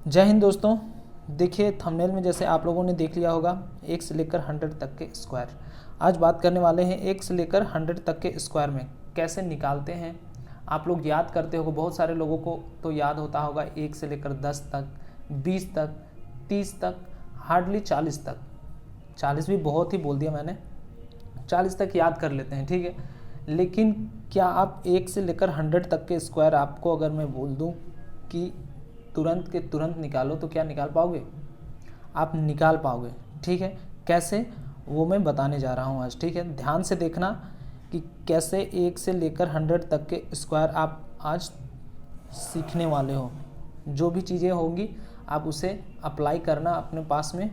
जय हिंद दोस्तों। देखिए थंबनेल में जैसे आप लोगों ने देख लिया होगा 1 से लेकर 100 तक के स्क्वायर। आज बात करने वाले हैं 1 से लेकर 100 तक के स्क्वायर में कैसे निकालते हैं। आप लोग याद करते हो, बहुत सारे लोगों को तो याद होता होगा 1 से लेकर 10 तक, 20 तक, 30 तक, हार्डली 40 तक। 40 भी बहुत ही बोल दिया मैंने, 40 तक याद कर लेते हैं, ठीक है। लेकिन क्या आप 1 से लेकर 100 तक के स्क्वायर आपको अगर मैं बोल दूं कि तुरंत के तुरंत निकालो तो क्या निकाल पाओगे? आप निकाल पाओगे, ठीक है। कैसे, वो मैं बताने जा रहा हूँ आज, ठीक है। ध्यान से देखना कि कैसे 1 से लेकर 100 तक के स्क्वायर आप आज सीखने वाले हो। जो भी चीज़ें होंगी आप उसे अप्लाई करना, अपने पास में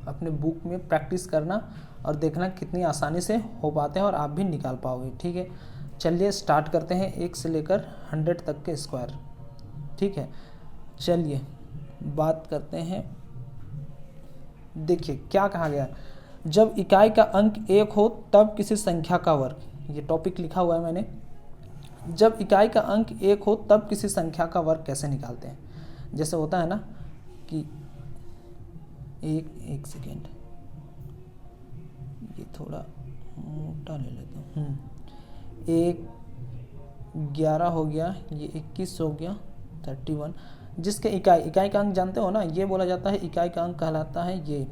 अपने बुक में प्रैक्टिस करना और देखना कितनी आसानी से हो पाते हैं और आप भी निकाल पाओगे, ठीक है। चलिए स्टार्ट करते हैं 1 से लेकर 100 तक के स्क्वायर, ठीक है। चलिए बात करते हैं। देखिए क्या कहा गया, जब इकाई का अंक 1 हो तब किसी संख्या का वर्ग, ये टॉपिक लिखा हुआ है मैंने। जब इकाई का अंक 1 हो तब किसी संख्या का वर्ग कैसे निकालते हैं। जैसे होता है ना कि एक सेकेंड, ये थोड़ा मोटा ले लेता हूँ। 11 हो गया, ये 21 हो गया, 31। जिसके इकाई का अंक जानते हो ना, ये बोला जाता है इकाई का अंक कहलाता है ये।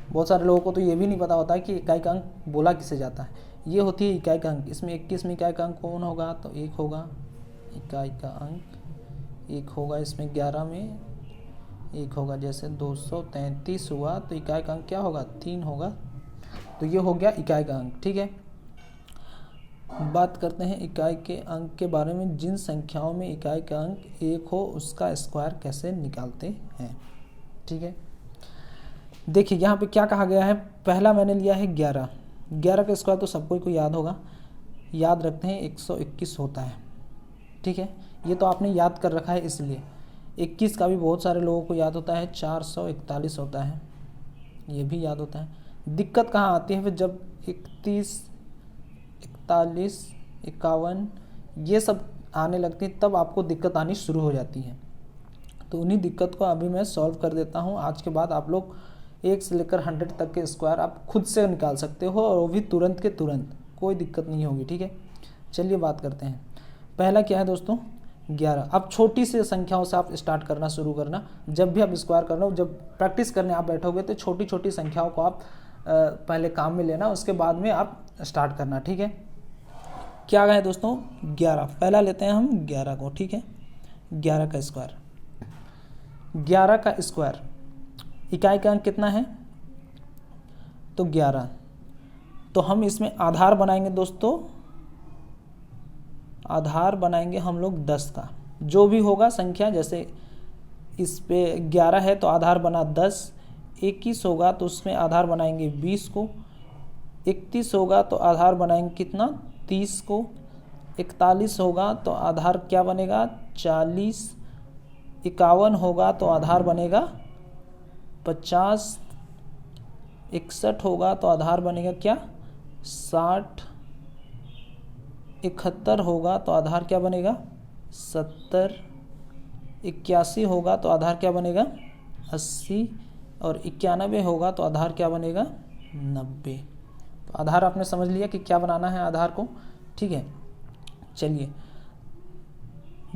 बहुत सारे लोगों को तो ये भी नहीं पता होता है कि इकाई का अंक बोला किसे जाता है। ये होती है इकाई का अंक। इसमें 21 में इकाई का अंक कौन होगा, तो 1 होगा। इकाई का अंक 1 होगा। इसमें 11 में 1 होगा। जैसे 233 हुआ तो इकाई का अंक क्या होगा, 3 होगा। तो ये हो गया इकाई का अंक, ठीक है। बात करते हैं इकाई के अंक के बारे में। जिन संख्याओं में इकाई का अंक 1 हो उसका स्क्वायर कैसे निकालते हैं, ठीक है। देखिए यहाँ पे क्या कहा गया है। पहला मैंने लिया है 11। 11 का स्क्वायर तो सबको को याद होगा, याद रखते हैं 121 होता है, ठीक है। ये तो आपने याद कर रखा है, इसलिए 21 का भी बहुत सारे लोगों को याद होता है, 441 होता है, ये भी याद होता है। दिक्कत कहाँ आती है फिर, जब 31, 41, 51 ये सब आने लगती है तब आपको दिक्कत आनी शुरू हो जाती है। तो उन्हीं दिक्कत को अभी मैं सॉल्व कर देता हूँ। आज के बाद आप लोग 1 से लेकर 100 तक के स्क्वायर आप खुद से निकाल सकते हो, और वो भी तुरंत के तुरंत, कोई दिक्कत नहीं होगी, ठीक है। चलिए बात करते हैं। पहला क्या है दोस्तों, 11। अब छोटी सी संख्याओं से आप स्टार्ट करना शुरू करना। जब भी आप स्क्वायर करना हो, जब प्रैक्टिस करने आप बैठोगे तो छोटी छोटी संख्याओं को आप पहले काम में लेना, उसके बाद में आप स्टार्ट करना, ठीक है। क्या है दोस्तों, 11। पहला लेते हैं हम 11 को, ठीक है। 11 का स्क्वायर, 11 का स्क्वायर, इकाई का अंक कितना है, तो 11। तो हम इसमें आधार बनाएंगे दोस्तों, आधार बनाएंगे हम लोग 10 का। जो भी होगा संख्या, जैसे इस पे 11 है तो आधार बना 10, 21 होगा तो उसमें आधार बनाएंगे 20 को, 31 होगा तो आधार बनाएंगे कितना, 30 को, 41 होगा तो आधार क्या बनेगा, 40, 51 होगा तो आधार बनेगा 50, 61 होगा तो आधार बनेगा क्या, 60, 71 होगा तो आधार क्या बनेगा, 70, 81 होगा तो आधार क्या बनेगा, 80, और 91 होगा तो आधार क्या बनेगा, 90। तो आधार आपने समझ लिया कि क्या बनाना है आधार को, ठीक है। चलिए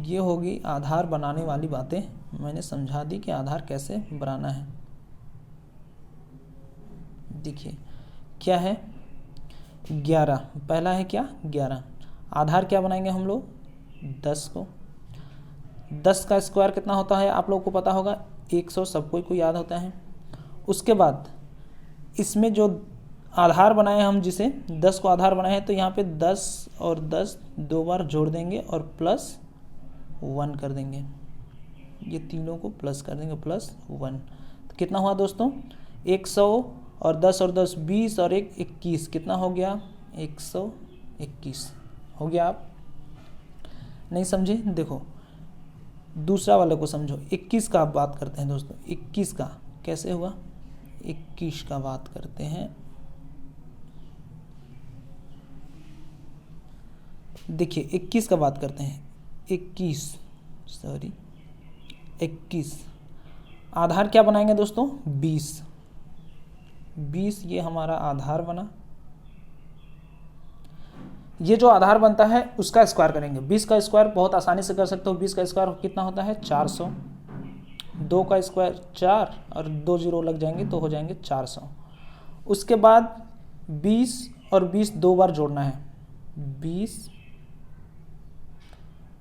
ये होगी आधार बनाने वाली बातें, मैंने समझा दी कि आधार कैसे बनाना है। देखिए क्या है, 11। पहला है क्या, 11। आधार क्या बनाएंगे हम लोग, 10 को। 10 का स्क्वायर कितना होता है आप लोगों को पता होगा, 100, सबको को याद होता है। उसके बाद इसमें जो आधार बनाए हम, जिसे 10 को आधार बनाए हैं, तो यहाँ पे 10 और 10 दो बार जोड़ देंगे और +1 कर देंगे। ये तीनों को प्लस कर देंगे, +1। तो कितना हुआ दोस्तों, 100 और 10 और 10 20 और 1 21, कितना हो गया, 121 हो गया। आप नहीं समझे, देखो दूसरा वाले को समझो। 21 का आप बात करते हैं दोस्तों, 21 का कैसे हुआ, 21 का बात करते हैं। देखिए 21 का बात करते हैं, 21 सॉरी 21। आधार क्या बनाएंगे दोस्तों? 20। 20 ये हमारा आधार बना। ये जो आधार बनता है उसका स्क्वायर करेंगे। 20 का स्क्वायर बहुत आसानी से कर सकते हो। 20 का स्क्वायर कितना होता है? 400। 2 का स्क्वायर 4 और 2 जीरो लग जाएंगे तो हो जाएंगे 400। उसके बाद 20 और 20 दो बार जोड़ना है। 20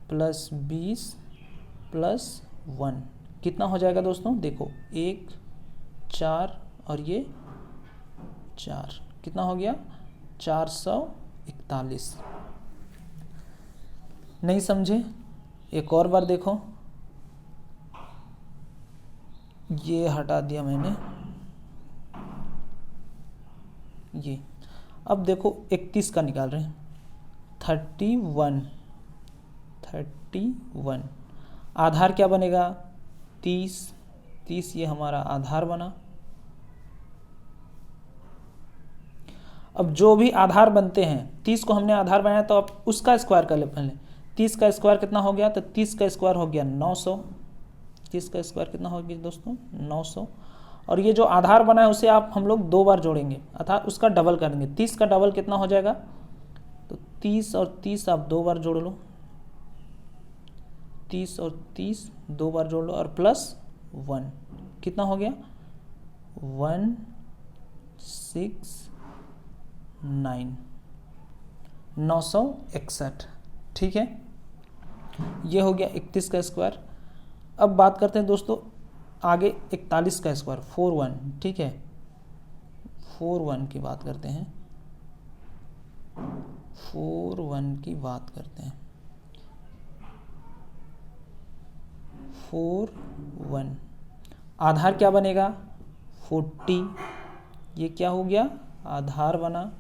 प्लस 20 प्लस 1 कितना हो जाएगा दोस्तों? देखो 1 4 और ये 4 कितना हो गया? 441। नहीं समझे? एक और बार देखो, ये हटा दिया मैंने ये। अब देखो 31 का निकाल रहे हैं। 31 आधार क्या बनेगा? 30 ये हमारा आधार बना। अब जो भी आधार बनते हैं, 30 को हमने आधार बनाया तो अब उसका स्क्वायर कर ले पहले। 30 का स्क्वायर कितना हो गया? तो 30 का स्क्वायर हो गया 900। 30 का स्क्वायर कितना हो गया दोस्तों? 900। और ये जो आधार बना है उसे आप हम लोग दो बार जोड़ेंगे अर्थात उसका डबल करेंगे। 30 का डबल कितना हो जाएगा? तो 30 और 30 आप दो बार जोड़ लो। 30 और 30 दो बार जोड़ लो और प्लस 1 कितना हो गया? 169 961। ठीक है, ये हो गया 31 का स्क्वायर। अब बात करते हैं दोस्तों आगे 41 का स्क्वायर 41। ठीक है, 41 की बात करते हैं। 41 की बात करते हैं। 41 आधार क्या बनेगा? 40। ये क्या हो गया? आधार बना।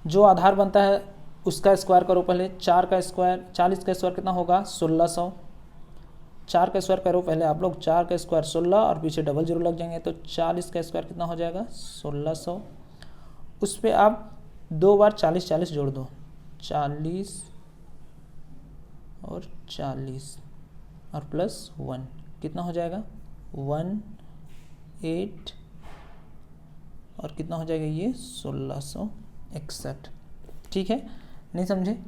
जो आधार बनता है उसका स्क्वायर करो पहले। 4 का स्क्वायर 40 का स्क्वायर कितना होगा? 1600। 4 का स्क्वायर करो पहले आप लोग। 4 का स्क्वायर 16 और पीछे डबल जीरो लग जाएंगे तो 40 का स्क्वायर कितना हो जाएगा? 1600। उस पर आप दो बार 40 40 जोड़ दो। 40 और 40 और प्लस 1 कितना हो जाएगा? 18 और कितना हो जाएगा? ये 1661। ठीक है, नहीं समझे?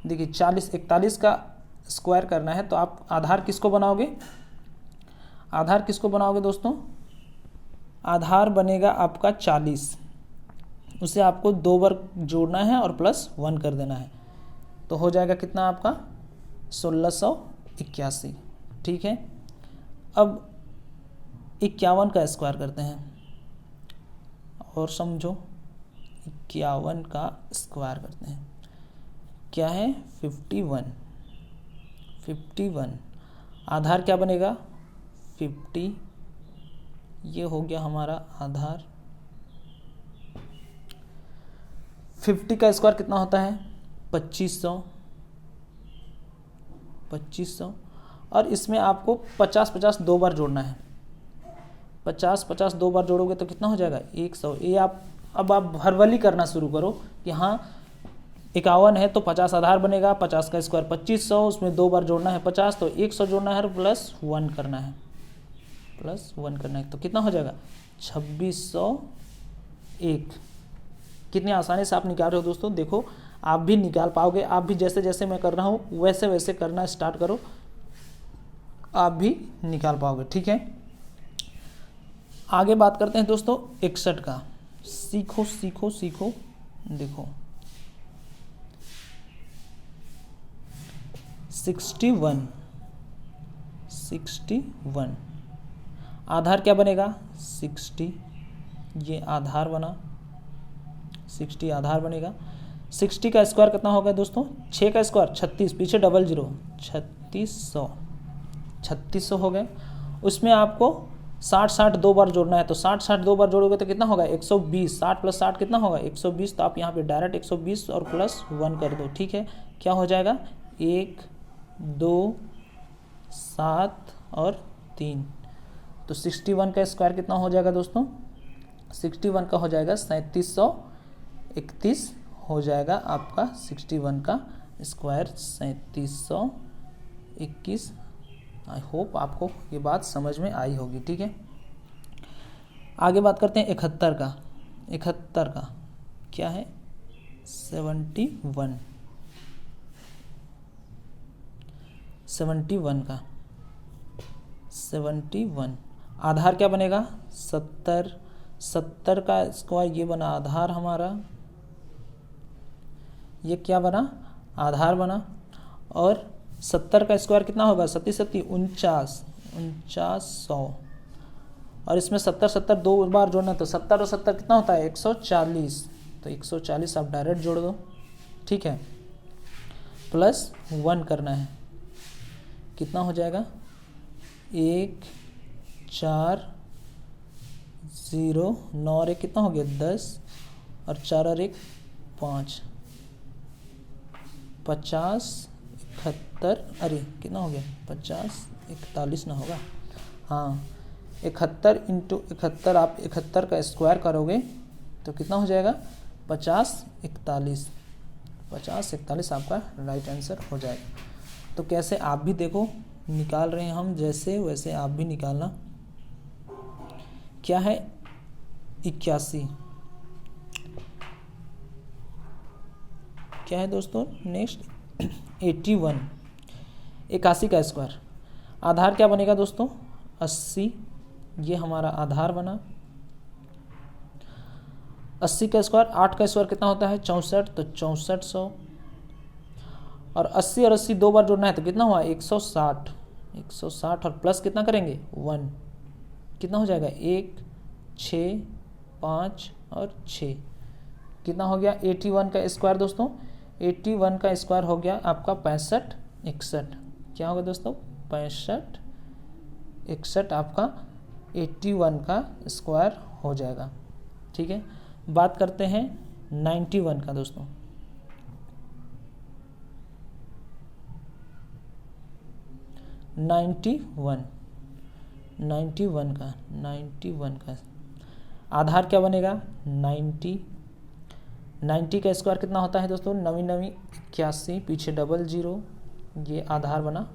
देखिए 41 का स्क्वायर करना है तो आप आधार किसको बनाओगे? आधार किसको बनाओगे दोस्तों? आधार बनेगा आपका 40। उसे आपको दो बार जोड़ना है और प्लस 1 कर देना है तो हो जाएगा कितना आपका? 1681। ठीक है, अब 51 का स्क्वायर करते हैं और समझो। 51 का स्क्वायर करते हैं क्या है? 51 आधार क्या बनेगा? 50। ये हो गया हमारा आधार। 50 का स्क्वायर कितना होता है? 2500 और इसमें आपको 50 दो बार जोड़ना है। 50 दो बार जोड़ोगे तो कितना हो जाएगा? 100। ये आप अब आप भरवली करना शुरू करो कि हाँ 51 है तो 50 आधार बनेगा। 50 का स्क्वायर 2500, उसमें दो बार जोड़ना है 50 तो 100 जोड़ना है और प्लस 1 करना है। तो कितना हो जाएगा? 2601। कितनी आसानी से आप निकाल रहे हो दोस्तों। देखो आप भी निकाल पाओगे। आप भी जैसे जैसे मैं कर रहा हूँ वैसे वैसे करना स्टार्ट करो, आप भी निकाल पाओगे। ठीक है, आगे बात करते हैं दोस्तों 61 का। सीखो देखो 61 आधार क्या बनेगा? 60। ये आधार बना। 60 आधार बनेगा। 60 का स्क्वायर कितना होगा दोस्तों? 6 का स्क्वायर 36, पीछे डबल जीरो 3600 हो गए। उसमें आपको 60 दो बार जोड़ना है तो 60 दो बार जोड़ोगे तो कितना होगा? 120। 60 प्लस 60 कितना होगा? 120। तो आप यहाँ पे डायरेक्ट 120 और प्लस 1 कर दो। ठीक है, क्या हो जाएगा? 1 2 7 और 3। तो 61 का स्क्वायर कितना हो जाएगा दोस्तों? 61 का हो जाएगा 3731 हो जाएगा आपका 61 का स्क्वायर 3721 आई होप आपको ये बात समझ में आई होगी। ठीक है, आगे बात करते हैं 71 का। 71 का क्या है? 71 का 71 आधार क्या बनेगा? 70 का स्क्वायर ये बना आधार हमारा, ये क्या बना? आधार बना। और 70 का स्क्वायर कितना होगा? 49,100 और इसमें 70 दो बार जोड़ना, तो 70 और 70 कितना होता है? 140। तो 140 आप डायरेक्ट जोड़ दो। ठीक है, प्लस 1 करना है, कितना हो जाएगा? 1 4 0 9 और 1 कितना हो गया? 10 और 4 और 1 5 50 71 अरे कितना हो गया? 50 41 ना होगा, हाँ 71 × 71 आप 71 का स्क्वायर करोगे तो कितना हो जाएगा? 50 41 आपका राइट आंसर हो जाएगा। तो कैसे आप भी देखो निकाल रहे हैं हम, जैसे वैसे आप भी निकालना। क्या है? 81। क्या है दोस्तों? नेक्स्ट 81 का स्क्वायर। आधार क्या बनेगा दोस्तों? 80, ये हमारा आधार बना। 80 का स्क्वायर, 8 का स्क्वायर कितना होता है? 64, तो 6400 और 80 और 80 दो बार जोड़ना है तो कितना हुआ? 160 और प्लस कितना करेंगे? 1, कितना हो जाएगा? 1 6 5 और 6 कितना हो गया? 81 का स्क्वायर दोस्तों। 81 का स्क्वायर हो गया आपका 65 61। क्या होगा दोस्तों? 65 61 आपका 81 का स्क्वायर हो जाएगा। ठीक है, बात करते हैं 91 का दोस्तों। 91 का आधार क्या बनेगा? 90 का स्क्वायर कितना होता है दोस्तों? 9 81, पीछे 00, ये आधार बना।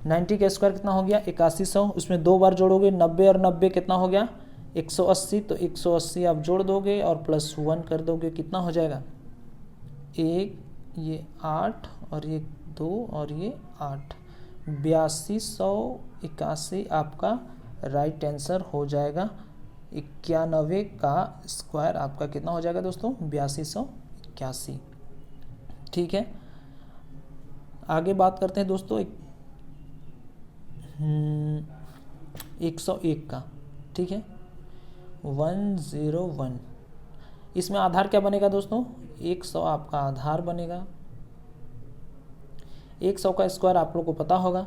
90 का स्क्वायर कितना हो गया? 8100, उसमें दो बार जोड़ोगे 90 और 90 कितना हो गया? 180, तो 180 आप जोड़ दोगे और प्लस 1 कर दोगे, कितना हो जाएगा? 1 ये 8 और ये 2 और ये 8, 8281 आपका राइट आंसर हो जाएगा। 91 का स्क्वायर आपका कितना हो जाएगा दोस्तों? 8281। ठीक है, आगे बात करते हैं दोस्तों 101 का। ठीक है, 101, इसमें आधार क्या बनेगा दोस्तों? 100 आपका आधार बनेगा। 100 का स्क्वायर आप लोग को पता होगा।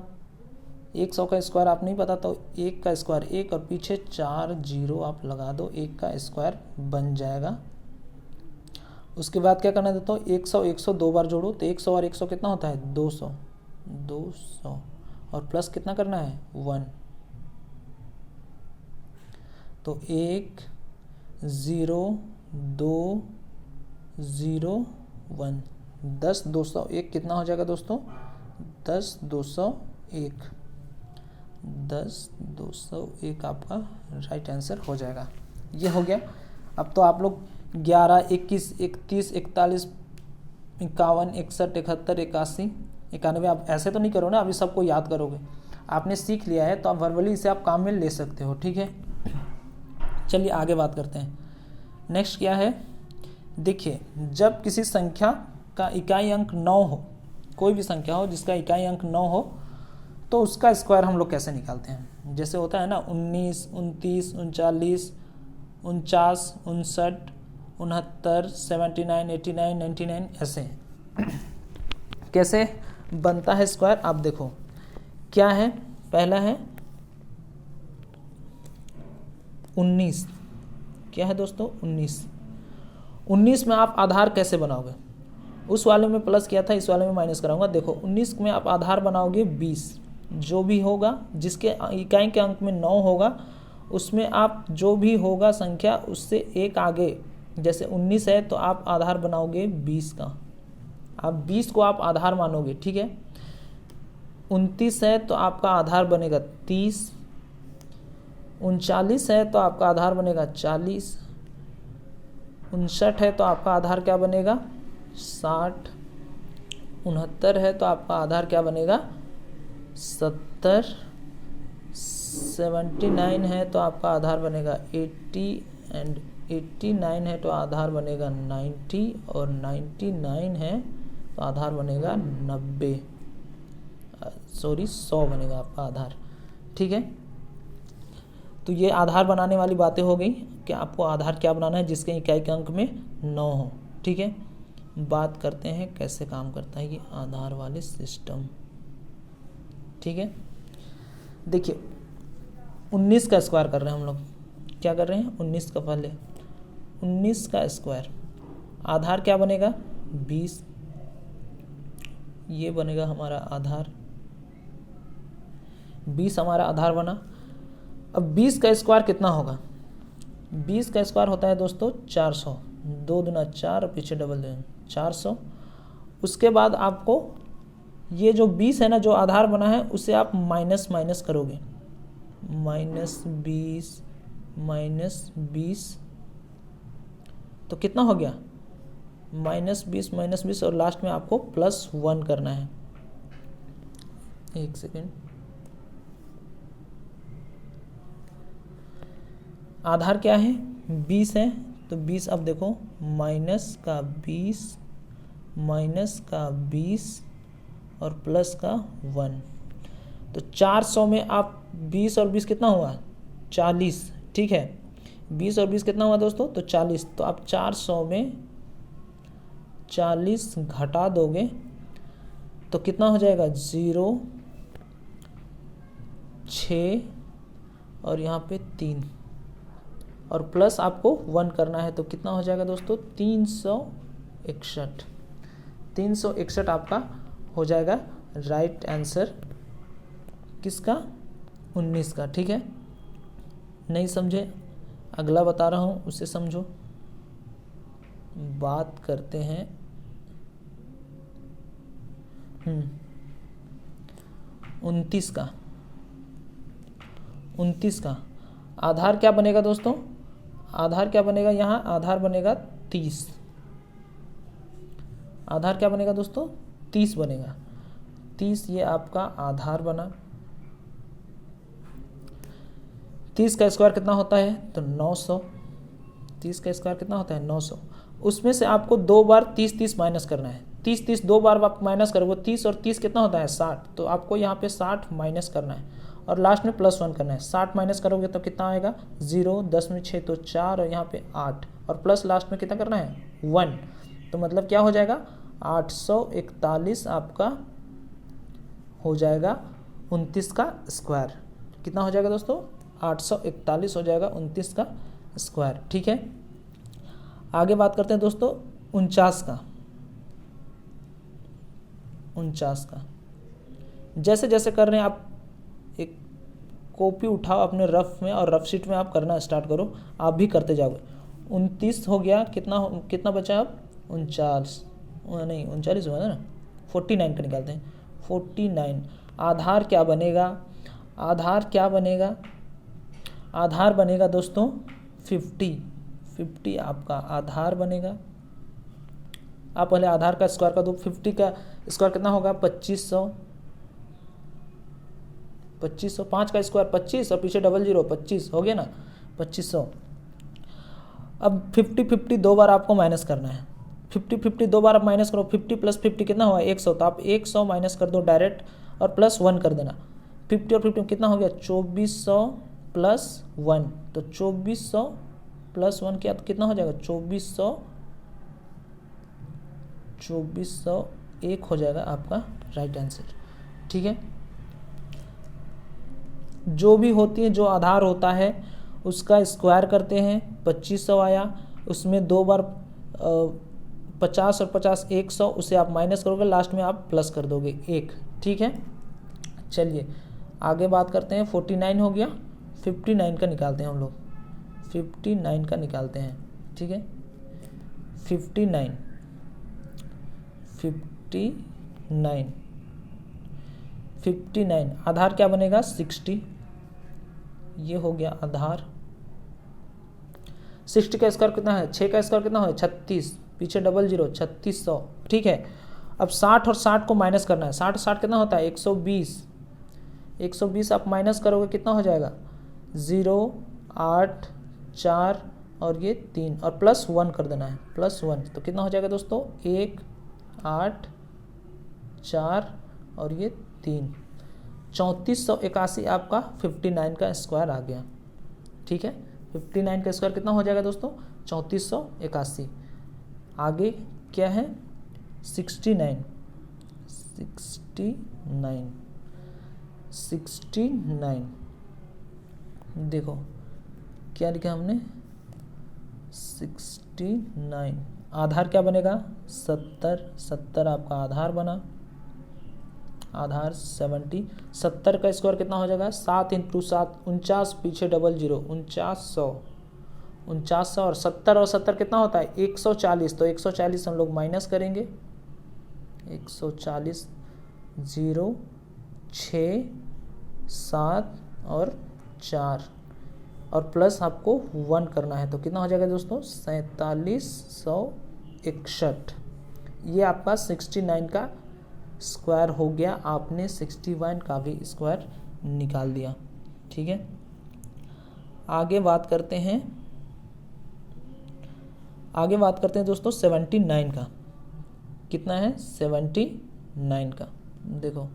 100 का स्क्वायर आप नहीं पता तो 1 का स्क्वायर 1 और पीछे 4 0 आप लगा दो, 1 का स्क्वायर बन जाएगा। उसके बाद क्या करना है दोस्तों? 100 दो बार जोड़ो तो 100 और 100 कितना होता है? 200 और प्लस कितना करना है? 1, तो 1 0 2 0 1 10 201 कितना हो जाएगा दोस्तों? 10 201 आपका राइट आंसर हो जाएगा। ये हो गया। अब तो आप लोग 11 21 31 41 51 61 71 81 91 आप ऐसे तो नहीं करो ना, अभी सबको याद करोगे। आपने सीख लिया है तो आप वर्बली इसे आप काम में ले सकते हो। ठीक है, चलिए आगे बात करते हैं। नेक्स्ट क्या है? देखिए, जब किसी संख्या का इकाई अंक 9 हो, कोई भी संख्या हो जिसका इकाई अंक 9 हो, तो उसका स्क्वायर हम लोग कैसे निकालते हैं? जैसे होता है ना 19 29 39 49 59 69 79 89 99, ऐसे कैसे बनता है स्क्वायर? आप देखो क्या है। पहला है 19। क्या है दोस्तों? 19 में आप आधार कैसे बनाओगे? उस वाले में प्लस किया था, इस वाले में माइनस कराऊंगा। देखो 19 में आप आधार बनाओगे 20, जो भी होगा जिसके इकाई के अंक में 9 होगा उसमें आप जो भी होगा संख्या उससे एक आगे, जैसे 19 है तो आप आधार बनाओगे 20 का, आप 20 को आप आधार मानोगे। ठीक है, 29 है तो आपका आधार बनेगा 30, 39 है तो आपका आधार बनेगा 40, 59 है तो आपका आधार क्या बनेगा 60, 69 है तो आपका आधार क्या बनेगा 70, 79 है तो आपका आधार बनेगा 80 एंड 89 है तो आधार बनेगा 90 और 99 है तो आधार बनेगा 100 बनेगा आपका आधार। ठीक है, तो ये आधार बनाने वाली बातें हो गई कि आपको आधार क्या बनाना है जिसके इकाई के अंक में 9 हो। ठीक है, बात करते हैं कैसे काम करता है ये आधार वाले सिस्टम। ठीक है, देखिए 19 का स्क्वायर कर रहे हैं हम लोग। क्या कर रहे हैं 19 का, पहले 19 का स्क्वायर, आधार क्या बनेगा 20, ये बनेगा हमारा आधार, 20 हमारा आधार बना। अब 20 का स्क्वायर कितना होगा, 20 का स्क्वायर होता है दोस्तों 400, 2 दूना 4 और पीछे डबल 400। उसके बाद आपको ये जो 20 है ना जो आधार बना है उसे आप माइनस करोगे, -20 तो कितना हो गया -20 और लास्ट में आपको +1 करना है। एक सेकेंड, आधार क्या है 20 है तो 20, अब देखो माइनस का 20 और प्लस का 1, तो 400 में आप 20 और 20 कितना हुआ 40। ठीक है, 20 और 20 कितना हुआ दोस्तों तो 40, तो आप 400 में 40 घटा दोगे तो कितना हो जाएगा 0, 6 और यहाँ पे 3 और प्लस आपको 1 करना है तो कितना हो जाएगा दोस्तों 361 आपका हो जाएगा राइट आंसर किसका 19 का। ठीक है, नहीं समझे अगला बता रहा हूँ उसे समझो। बात करते हैं 29 का आधार क्या बनेगा दोस्तों, आधार क्या बनेगा, यहाँ आधार बनेगा 30, आधार क्या बनेगा दोस्तों 30 बनेगा, 30 ये आपका आधार बना। 30 का स्क्वायर कितना होता है तो 900, 30 का स्क्वायर कितना होता है 900। उसमें से आपको 2 बार 30 माइनस करना है, 30 2 बार आप माइनस करोगे 30 और 30 कितना होता है 60, तो आपको यहाँ पे 60 माइनस करना है और लास्ट में +1 करना है। 60 माइनस करोगे तो कितना आएगा 0, 10 में 6 तो 4 और यहाँ पे 8 और प्लस लास्ट में कितना करना है 1, तो मतलब क्या हो जाएगा 841 आपका हो जाएगा 29 का स्क्वायर। कितना हो जाएगा दोस्तों 841 हो जाएगा 29 का स्क्वायर। ठीक है, आगे बात करते हैं दोस्तों 49 का। जैसे जैसे कर रहे हैं आप एक कॉपी उठाओ अपने रफ में और रफ शीट में आप करना स्टार्ट करो, आप भी करते जाओगे। 29 हो गया, कितना बचा अब 39 हुआ था ना, 49 का निकालते हैं। 49 आधार क्या बनेगा, आधार बनेगा दोस्तों 50 आपका आधार बनेगा। आप पहले आधार का स्क्वायर कर दो, 50 का स्क्वायर कितना होगा 2500, 5 का स्क्वायर 25 और पीछे डबल 0 25 हो गया ना 2500। अब 50 दो बार आपको माइनस करना है, 50 दो बार आप माइनस करो, 50 + 50 कितना हुआ 100, तो आप 100 माइनस कर दो डायरेक्ट और +1 कर देना। 50 और 50 कितना हो गया 2400 + 1, तो 2400 + 1 किया तो कितना हो जाएगा 2401 हो जाएगा आपका राइट आंसर। ठीक है, जो भी होती है जो आधार होता है उसका स्क्वायर करते हैं, 2500 आया, उसमें 2 बार 50 और 50 100, उसे आप माइनस करोगे, लास्ट में आप प्लस कर दोगे 1। ठीक है, चलिए आगे बात करते हैं। 49 हो गया, 59 का निकालते हैं हम लोग, 59 का निकालते हैं। ठीक है, 59 59, आधार क्या बनेगा 60, ये हो गया आधार। 60 का स्क्वायर कितना है, 6 का स्क्वायर कितना है 36, पीछे डबल जीरो 3600, ठीक है। अब 60 और 60 को माइनस करना है, 60 60 कितना होता है 120, 120 आप माइनस करोगे कितना हो जाएगा 0 8 4 और ये 3 और प्लस 1 कर देना है, +1, तो कितना हो जाएगा दोस्तों 1 8 4 और ये 3, 3481 आपका 59 का स्क्वायर आ गया, ठीक है। 59 का स्क्वायर कितना हो जाएगा दोस्तों 3481। आगे क्या है 69, 69 देखो क्या लिखा हमने 69, आधार क्या बनेगा 70 आपका आधार बना, आधार 70 का स्क्वायर कितना हो जाएगा 7 × 7 49, पीछे डबल जीरो 4900 और 70 कितना होता है 140, तो 140 हम लोग माइनस करेंगे, 140 0 6 7 और 4 और प्लस आपको 1 करना है, तो कितना हो जाएगा दोस्तों 4761। ये आपका 69 का स्क्वायर हो गया, आपने 61 का भी स्क्वायर निकाल दिया, ठीक है। आगे बात करते हैं दोस्तों 79 का, कितना है 79 का, देखो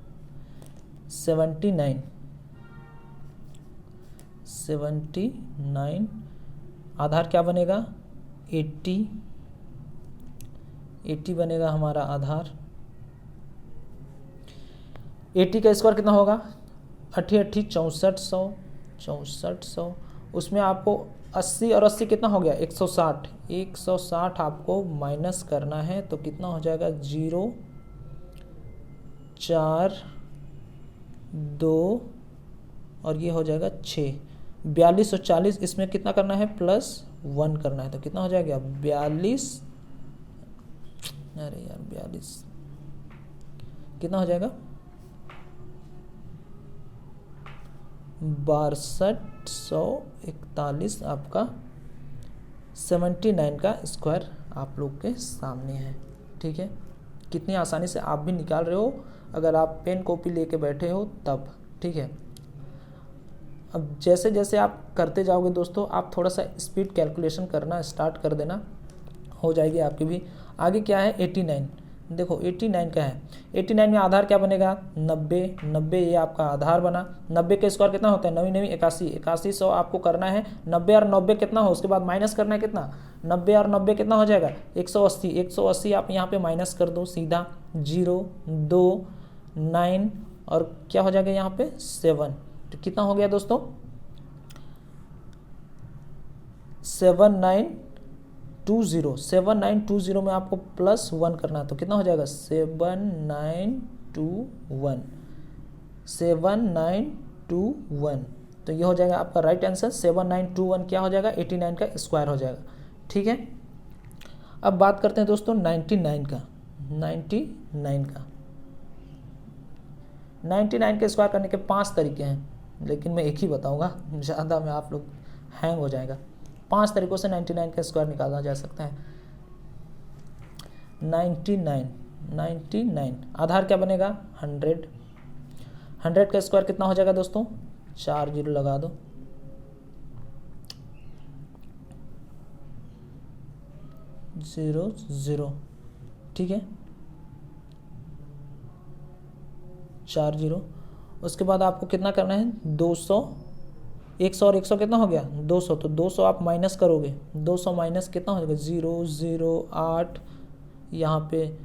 79 आधार क्या बनेगा 80 बनेगा हमारा आधार। 80 का स्क्वायर कितना होगा 88 6400, उसमें आपको 80 और 80 कितना हो गया 160 आपको माइनस करना है, तो कितना हो जाएगा 0 4 2 और ये हो जाएगा 6, 42 और 40, इसमें कितना करना है +1 करना है, तो कितना हो जाएगा 42, अरे यार 42 कितना हो जाएगा 6241 आपका 79 का स्क्वायर आप लोग के सामने है, ठीक है। कितनी आसानी से आप भी निकाल रहे हो अगर आप पेन कॉपी लेके बैठे हो तब, ठीक है। अब जैसे जैसे आप करते जाओगे दोस्तों, आप थोड़ा सा स्पीड कैलकुलेशन करना स्टार्ट कर देना, हो जाएगी आपकी भी। आगे क्या है 89, देखो 89 का है, 89 में आधार क्या बनेगा 90, ये आपका आधार बना। 90 का स्क्वायर कितना होता है 9 9 81, 8100 आपको करना है। 90 और 90 कितना हो, उसके बाद माइनस करना है कितना 90 और 90 कितना हो जाएगा 180 आप यहाँ पे माइनस कर दो सीधा, 0 2 9 और क्या हो जाएगा यहाँ पे 7, तो कितना हो गया दोस्तों 7920 में आपको +1 करना है, तो कितना हो जाएगा 7921, तो ये हो जाएगा आपका राइट आंसर। 7921 क्या हो जाएगा 89 का स्क्वायर हो जाएगा, ठीक है। अब बात करते हैं दोस्तों 99 का। 99 के स्क्वायर करने के 5 तरीके हैं, लेकिन मैं एक ही बताऊंगा, ज़्यादा में आप लोग हैंग हो जाएगा। 5 तरीक़ों से 99 का स्क्वायर निकाला जा सकता है। 99 आधार क्या बनेगा 100 का स्क्वायर कितना हो जाएगा दोस्तों 4 0 लगा दो, 0 0, ठीक है 4 0। उसके बाद आपको कितना करना है 200, 100 और 100 कितना हो गया 200, तो 200 आप माइनस करोगे, 200 माइनस कितना हो जाएगा 0 0 8, यहाँ पे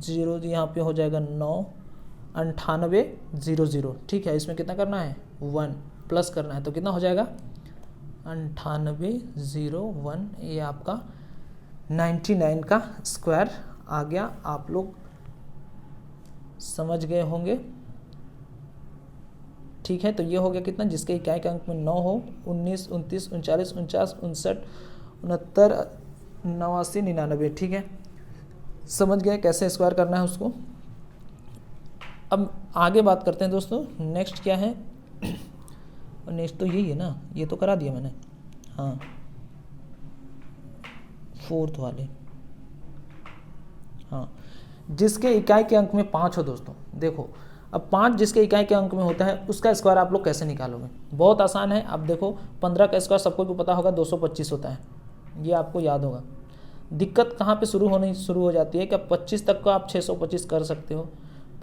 0, यहाँ पे हो जाएगा 9, 98 0 0, ठीक है। इसमें कितना करना है 1 प्लस करना है, तो कितना हो जाएगा 98 0 1, ये आपका 99 का स्क्वायर आ गया। आप लोग समझ गए होंगे, ठीक है। तो ये हो गया कितना, जिसके इकाई के अंक में 9 हो, 19 29 39 49 59 69 89 99, ठीक है। समझ गए कैसे स्क्वायर करना है उसको। अब आगे बात करते हैं दोस्तों, नेक्स्ट क्या है, नेक्स्ट तो यही है ना, ये तो करा दिया मैंने, हाँ फोर्थ वाले, हाँ जिसके इकाई के अंक में 5 हो दोस्तों। देखो अब 5 जिसके इकाई के अंक में होता है उसका स्क्वायर आप लोग कैसे निकालोगे, बहुत आसान है। अब देखो 15 का स्क्वायर सबको भी पता होगा 225 होता है, ये आपको याद होगा। दिक्कत कहाँ पे शुरू हो जाती है कि 25 तक को आप 625 कर सकते हो,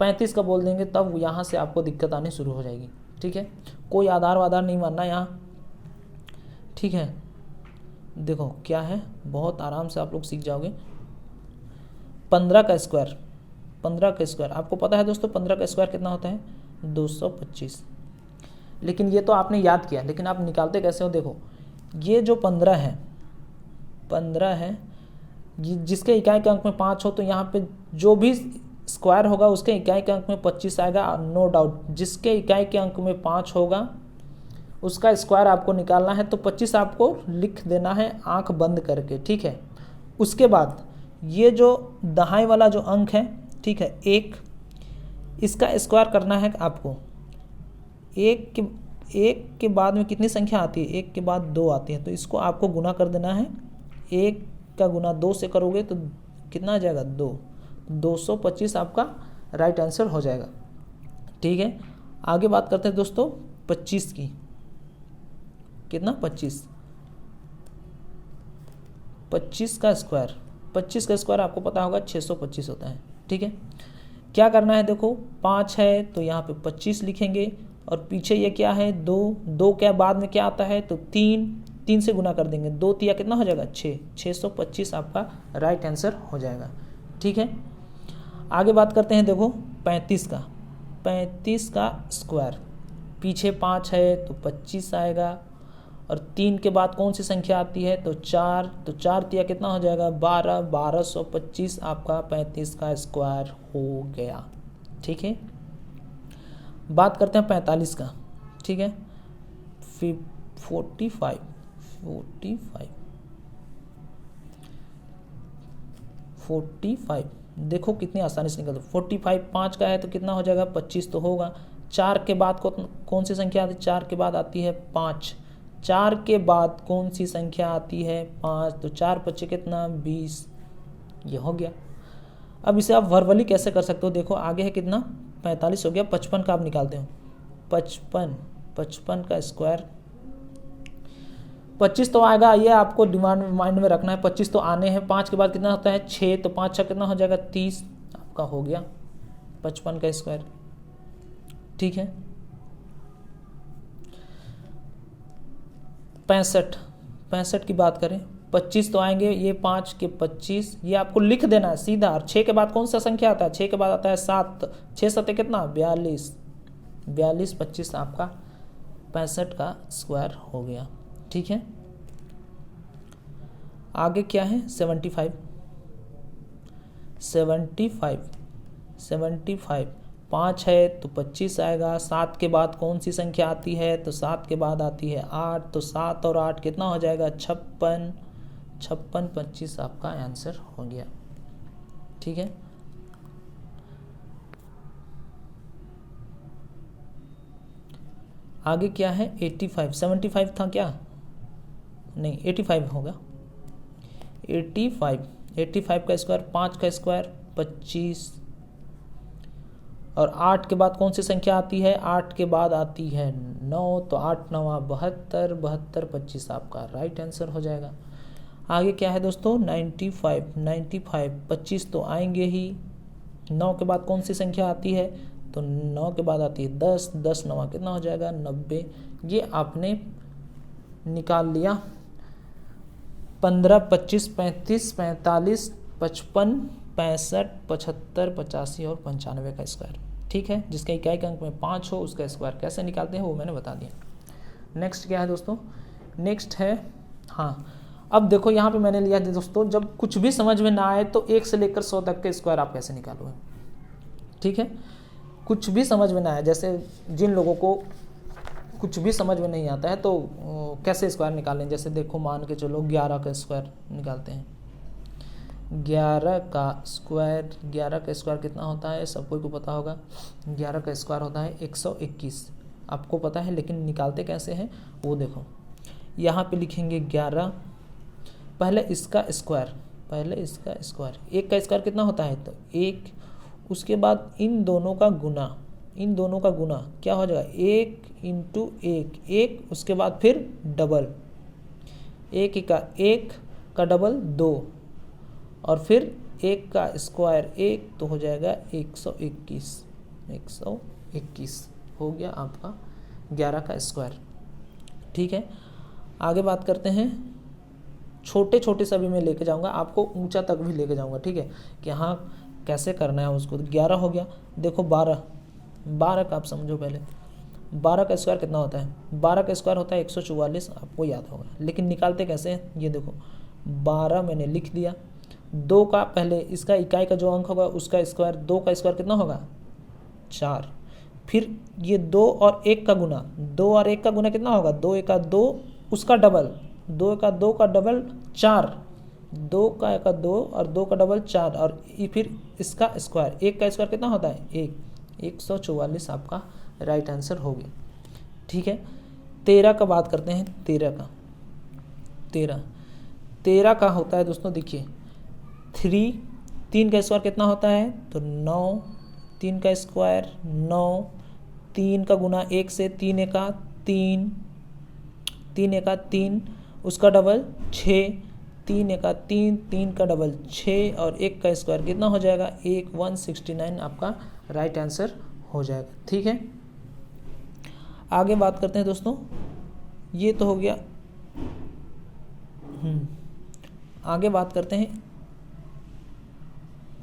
35 का बोल देंगे तब यहाँ से आपको दिक्कत आनी शुरू हो जाएगी। ठीक है, कोई आधार वाधार नहीं मानना यहाँ, ठीक है। देखो क्या है, बहुत आराम से आप लोग सीख जाओगे। 15 का स्क्वायर, 15 का स्क्वायर आपको पता है दोस्तों, 15 का स्क्वायर कितना होता है 225। लेकिन ये तो आपने याद किया, लेकिन आप निकालते कैसे हो, देखो ये जो 15 है, 15 है जिसके इकाई के अंक में 5 हो, तो यहाँ पे जो भी स्क्वायर होगा उसके इकाई के अंक में 25 आएगा, नो डाउट। जिसके इकाई के अंक में 5 होगा उसका स्क्वायर आपको निकालना है, तो 25 आपको लिख देना है आंख बंद करके, ठीक है। उसके बाद ये जो दहाई वाला जो अंक है, ठीक है, 1, इसका स्क्वायर करना है आपको। 1 के बाद में कितनी संख्या आती है, 1 के बाद 2 आती है, तो इसको आपको गुना कर देना है। 1 का गुना 2 से करोगे तो कितना आ जाएगा 2, 225 आपका राइट आंसर हो जाएगा। ठीक है, आगे बात करते हैं दोस्तों 25 की। कितना 25 का स्क्वायर, 25 का स्क्वायर आपको पता होगा 625 होता है। ठीक है, क्या करना है, देखो 5 है तो यहाँ पे 25 लिखेंगे, और पीछे ये क्या है 2 के बाद में क्या आता है तो 3 से गुना कर देंगे, 2 तिया कितना हो जाएगा 6, 625 आपका राइट आंसर हो जाएगा। ठीक है, आगे बात करते हैं देखो 35 का स्क्वायर। पीछे 5 है तो 25 आएगा, और 3 के बाद कौन सी संख्या आती है तो 4, तो 4 तिया कितना हो जाएगा 12, 1225 आपका 35 का स्क्वायर हो गया। ठीक है, बात करते हैं 45 का। ठीक है, 45 देखो कितनी आसानी से निकल, 45 5 का है तो कितना हो जाएगा 25 तो होगा। 4 के बाद कौन सी संख्या आती है, 4 के बाद आती है 5, 4 के बाद कौन सी संख्या आती है 5, तो 4 5 कितना 20, ये हो गया। अब इसे आप वर्बली कैसे कर सकते हो, देखो आगे है कितना 45 हो गया, 55 का आप निकालते हो। 55 का स्क्वायर, 25 तो आएगा, ये आपको माइंड में रखना है, 25 तो आने हैं। 5 के बाद कितना होता है 6, तो 5 6 कितना हो जाएगा 30 आपका हो गया 55 का स्क्वायर। ठीक है, 65 की बात करें, 25 तो आएंगे, ये 5 के 25, ये आपको लिख देना है सीधा। और 6 के बाद कौन सा संख्या आता है, 6 के बाद आता है 7, 6 7 कितना 42, 25 आपका 65 का स्क्वायर हो गया। ठीक है, आगे क्या है 75 5 है तो 25 आएगा। 7 के बाद कौन सी संख्या आती है तो 7 के बाद आती है 8, तो 7 और 8 कितना हो जाएगा 56, 25 आपका आंसर हो गया। ठीक है, आगे क्या है 85 75 था क्या, नहीं 85 होगा। 85 का स्क्वायर, 5 का स्क्वायर 25, और 8 के बाद कौन सी संख्या आती है, 8 के बाद आती है 9, तो 8 9 72, 25 आपका राइट आंसर हो जाएगा। आगे क्या है दोस्तों 95 25 तो आएंगे ही। 9 के बाद कौन सी संख्या आती है तो 9 के बाद आती है 10, 10 9 कितना हो जाएगा 90। ये आपने निकाल लिया 15 25 35 45 55 65 75 85 और 95 का स्क्वायर। ठीक है, जिसका इकाई के अंक में 5 हो उसका स्क्वायर कैसे निकालते हैं वो मैंने बता दिया। नेक्स्ट क्या है दोस्तों, नेक्स्ट है, हाँ अब देखो यहाँ पे मैंने लिया है दोस्तों, जब कुछ भी समझ में ना आए तो 1 से लेकर 100 तक के स्क्वायर आप कैसे निकालोगे। ठीक है, कुछ भी समझ में ना आए, जैसे जिन लोगों को कुछ भी समझ में नहीं आता है तो कैसे स्क्वायर निकालें, जैसे देखो मान के चलो 11 का स्क्वायर निकालते हैं। 11 का स्क्वायर, 11 का स्क्वायर कितना होता है, सबको को पता होगा। 11 का स्क्वायर होता है 121, आपको पता है, लेकिन निकालते कैसे हैं वो देखो। यहाँ पे लिखेंगे 11, पहले इसका स्क्वायर, एक का स्क्वायर कितना होता है, तो 1, उसके बाद इन दोनों का गुना क्या हो जाएगा, 1 इंटू 1, उसके बाद फिर डबल, 1 का डबल 2, और फिर 1 का स्क्वायर 1, तो हो जाएगा 121 हो गया आपका 11 का स्क्वायर। ठीक है, आगे बात करते हैं। छोटे छोटे सभी में लेके जाऊंगा, आपको ऊंचा तक भी लेके जाऊंगा। ठीक है, कि हाँ कैसे करना है उसको। 11 हो गया, देखो 12 का आप समझो पहले। 12 का स्क्वायर कितना होता है, 12 का स्क्वायर होता है 144, आपको याद होगा, लेकिन निकालते कैसे हैं, ये देखो 12 मैंने लिख दिया। 2 का पहले इसका इकाई का जो अंक होगा उसका स्क्वायर, 2 का स्क्वायर कितना होगा 4, फिर ये 2 और 1 का गुना, 2 और 1 का गुना कितना होगा, 2 1 का 2, उसका डबल, 2 का 2 का डबल 4, 2 का 2 और 2 का डबल 4, और फिर इसका स्क्वायर, 1 का स्क्वायर कितना होता है 1, 144 आपका राइट आंसर हो गया। ठीक है, 13 का बात करते हैं। 13 का होता है दोस्तों, देखिए 3 का स्क्वायर कितना होता है, तो 9, 3 का स्क्वायर 9, 3 का गुना 1 से, 3 एका 3, 3 एका 3, उसका डबल 6, 3 एका 3, 3 का डबल 6, और 1 का स्क्वायर कितना हो जाएगा 169 आपका राइट आंसर हो जाएगा। ठीक है, आगे बात करते हैं दोस्तों। ये तो हो गया। आगे बात करते हैं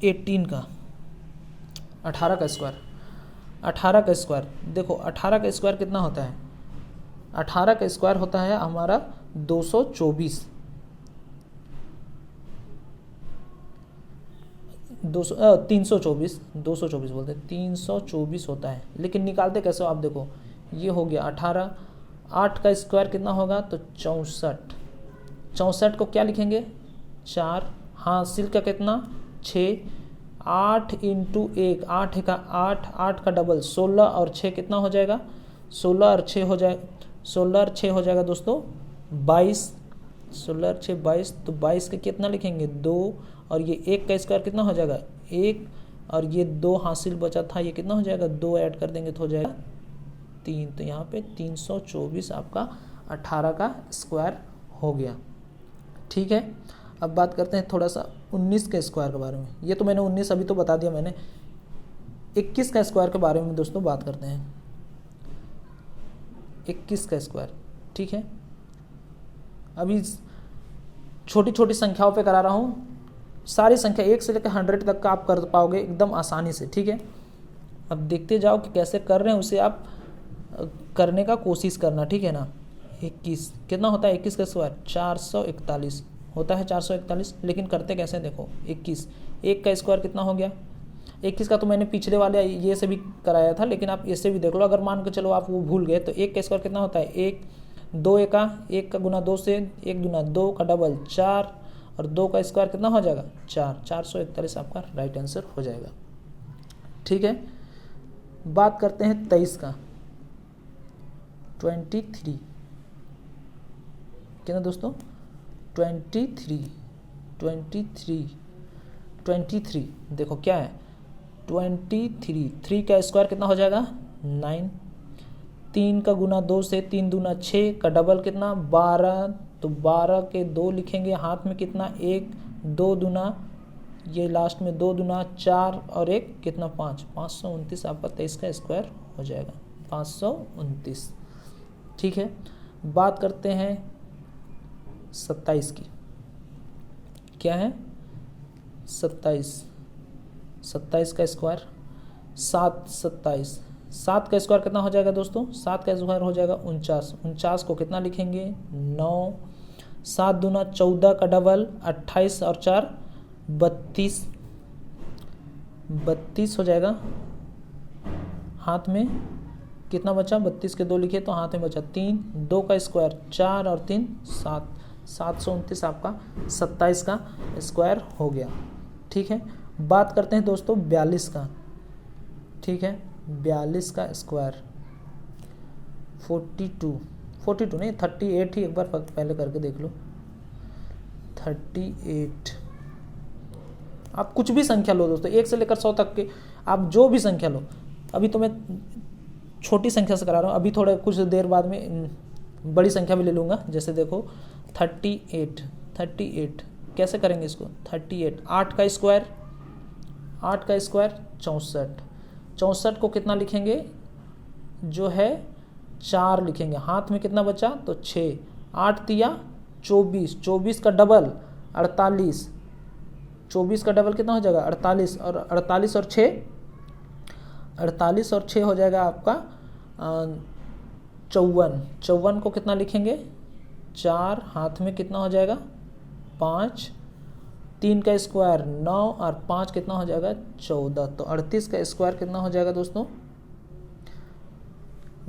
18 का, 18 का स्क्वायर। 18 का स्क्वायर देखो, 18 का स्क्वायर कितना होता है, 18 का स्क्वायर होता है हमारा 224, 224 बोलते हैं, 324 होता है, लेकिन निकालते कैसे हो आप देखो। ये हो गया 18, 8 का स्क्वायर कितना होगा, तो 64, 64 को क्या लिखेंगे 4, हासिल का कितना 6, 8 इंटू 1, 8 का 8, 8 का डबल 16, और 6 कितना हो जाएगा 16 और 6 हो जाएगा, 16 और 6 हो जाएगा दोस्तों 22, 16 और 6 22, तो 22 का कितना लिखेंगे 2, और ये 1 का स्क्वायर कितना हो जाएगा 1, और ये 2 हासिल बचा था, ये कितना हो जाएगा 2 ऐड कर देंगे तो हो जाएगा 3, तो यहाँ पे 324 आपका 18 का स्क्वायर हो गया। ठीक है, अब बात करते हैं थोड़ा सा 19 के स्क्वायर के बारे में। ये तो मैंने 19 अभी तो बता दिया मैंने। 21 का स्क्वायर के बारे में दोस्तों बात करते हैं। 21 का स्क्वायर, ठीक है, अभी छोटी छोटी संख्याओं पे करा रहा हूँ। सारी संख्या 1 से लेकर 100 तक का आप कर पाओगे एकदम आसानी से। ठीक है, अब देखते जाओ कि कैसे कर रहे हैं, उसे आप करने का कोशिश करना। ठीक है ना। 21 कितना होता है, 21 का स्क्वायर 441 होता है, 441, लेकिन करते कैसे देखो। 21, 1 का स्क्वायर कितना हो गया, 21 का तो मैंने पिछले वाले ये से भी कराया था, लेकिन आप इससे भी देख लो। अगर मान के चलो आप वो भूल गए, तो 1 का स्क्वायर कितना होता है 1, 2 एका 1 का गुना 2 से, 1 गुना 2 का डबल 4, और 2 का स्क्वायर कितना हो जाएगा 4, 441 आपका राइट आंसर हो जाएगा। ठीक है, बात करते हैं 23 का। 23 कितना दोस्तों, 23 देखो क्या है 23, 3 का स्क्वायर कितना हो जाएगा 9, 3 का गुना 2 से, 3 दूना 6 का डबल कितना 12, तो 12 के 2 लिखेंगे, हाथ में कितना 1, 2 दूना, ये लास्ट में 2 दूना 4, और 1 कितना 5, 529 आपका 23 का स्क्वायर हो जाएगा 529। ठीक है, बात करते हैं 27 की। क्या है 27 का स्क्वायर 7 का स्क्वायर कितना हो जाएगा दोस्तों, 7 का स्क्वायर हो जाएगा 49 को कितना लिखेंगे 9, 7 दूना 14 का डबल 28, और 4 32 हो जाएगा। हाथ में कितना बचा, 32 के 2 लिखे तो हाथ में बचा 3, 2 का स्क्वायर 4, और 3 7, 729 आपका 27 का स्क्वायर हो गया। ठीक है, बात करते हैं दोस्तों 42 का। ठीक है, 42 का स्क्वायर 42 नहीं 38 ही, एक बार पहले करके देख लो। 38, आप कुछ भी संख्या लो दोस्तों, 1 से लेकर 100 तक के आप जो भी संख्या लो। अभी तो मैं छोटी संख्या से करा रहा हूँ, अभी थोड़ा कुछ देर बाद में बड़ी संख्या भी ले लूँगा। जैसे देखो 38 कैसे करेंगे इसको? 38, 8 का स्क्वायर 64 को कितना लिखेंगे? जो है 4 लिखेंगे। हाथ में कितना बचा? तो 6, 8 तिया 24 का डबल 48, 24 का डबल कितना हो जाएगा? 48, और 48 और 6 हो जाएगा आपका 54 को कितना लिखेंगे? 4, हाथ में कितना हो जाएगा? 5, 3 का स्क्वायर 9 और 5 कितना हो जाएगा? 14। तो 38 का स्क्वायर कितना हो जाएगा दोस्तों?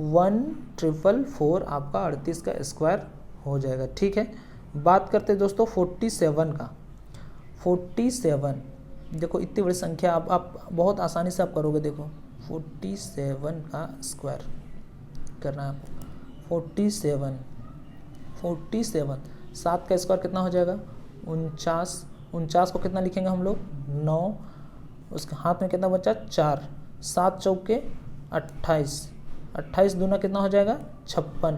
1444 आपका 38 का स्क्वायर हो जाएगा। ठीक है, बात करते हैं दोस्तों 47 का। 47 देखो, इतनी बड़ी संख्या आप बहुत आसानी से आप करोगे। देखो 47 का स्क्वायर करना है आपको। 47 7 का स्क्वायर कितना हो जाएगा? 49 को कितना लिखेंगे हम लोग? 9, उसके हाथ में कितना बचा? 4, 7 चौके 28 दूना कितना हो जाएगा? 56,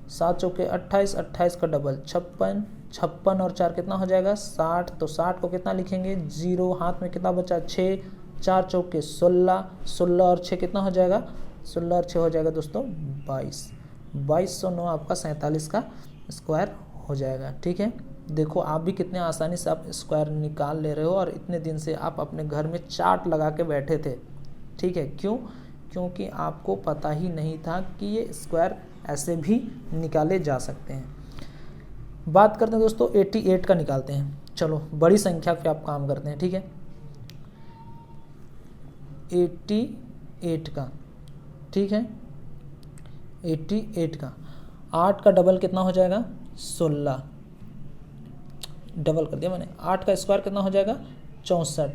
7 चौके 28 का डबल 56 और 4 कितना हो जाएगा? 60। तो 60 को कितना लिखेंगे? 0, हाथ में कितना बचा? 6, 4 चौके 16 और 6 कितना हो जाएगा? 16 और 6 हो जाएगा दोस्तों 2209 आपका 47 का स्क्वायर हो जाएगा। ठीक है, देखो आप भी कितने आसानी से आप स्क्वायर निकाल ले रहे हो, और इतने दिन से आप अपने घर में चार्ट लगा के बैठे थे। ठीक है, क्यों? क्योंकि आपको पता ही नहीं था कि ये स्क्वायर ऐसे भी निकाले जा सकते हैं। बात करते हैं दोस्तों 88 का निकालते हैं। चलो बड़ी संख्या पे आप काम करते हैं। ठीक है, 88 का। ठीक है, 88 का 8 का डबल कितना हो जाएगा? 16, डबल कर दिया मैंने। 8 का स्क्वायर कितना हो जाएगा? 64,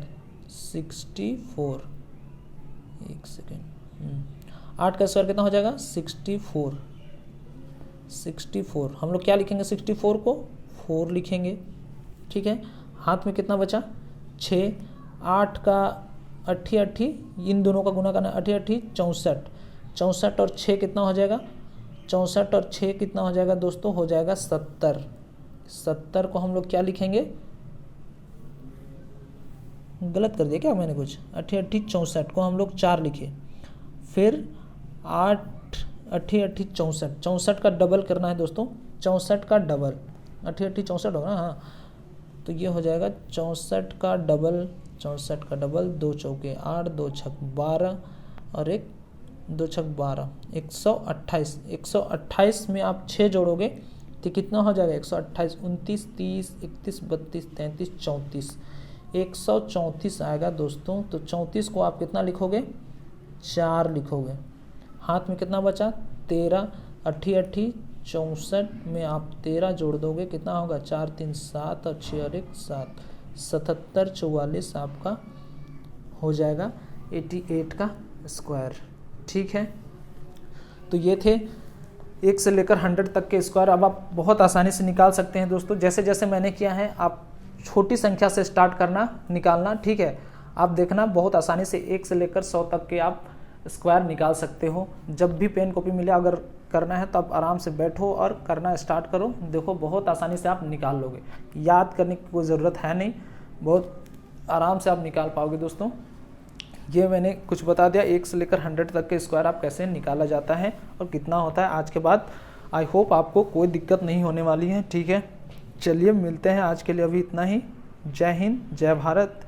64, एक सेकेंड। 8 का स्क्वायर कितना हो जाएगा? 64 हम लोग क्या लिखेंगे? 64 को 4 लिखेंगे। ठीक है, हाथ में कितना बचा? 6, 8 का 88, इन दोनों का गुना करना 88 64 और 6 कितना हो जाएगा? 64 और 6 कितना हो जाएगा दोस्तों? हो जाएगा 70 को हम लोग क्या लिखेंगे? गलत कर दिया क्या मैंने कुछ? 88 64 को हम लोग 4 लिखे। फिर 8 64 का डबल करना है दोस्तों। 64 का डबल 88 64 होगा ना? हाँ, तो ये हो जाएगा 64 का डबल 2 चौके 8, 2 छक 12 और 1 2 छक 12, 128 में आप 6 जोड़ोगे तो कितना हो जाएगा? 128, 29, 30, 31, 32, 33, 34, 134 आएगा दोस्तों। तो 34 को आप कितना लिखोगे? 4 लिखोगे। हाथ में कितना बचा? 13, 88 64 में आप 13 जोड़ दोगे, कितना होगा? 4 3 7 और 6 और 1 7, 77 44 आपका हो जाएगा 88 का स्क्वायर। ठीक है, तो ये थे 1 से लेकर 100 तक के स्क्वायर। अब आप बहुत आसानी से निकाल सकते हैं दोस्तों। जैसे जैसे मैंने किया है, आप छोटी संख्या से स्टार्ट करना, निकालना। ठीक है, आप देखना बहुत आसानी से 1 से लेकर 100 तक के आप स्क्वायर निकाल सकते हो। जब भी पेन कॉपी मिले, अगर करना है तो आप आराम से बैठो और करना स्टार्ट करो। देखो बहुत आसानी से आप निकाल लोगे, याद करने की कोई ज़रूरत है नहीं, बहुत आराम से आप निकाल पाओगे दोस्तों। ये मैंने कुछ बता दिया 1 से लेकर 100 तक के स्क्वायर आप कैसे निकाला जाता है और कितना होता है। आज के बाद आई होप आपको कोई दिक्कत नहीं होने वाली है। ठीक है, चलिए मिलते हैं, आज के लिए अभी इतना ही। जय हिंद, जय भारत।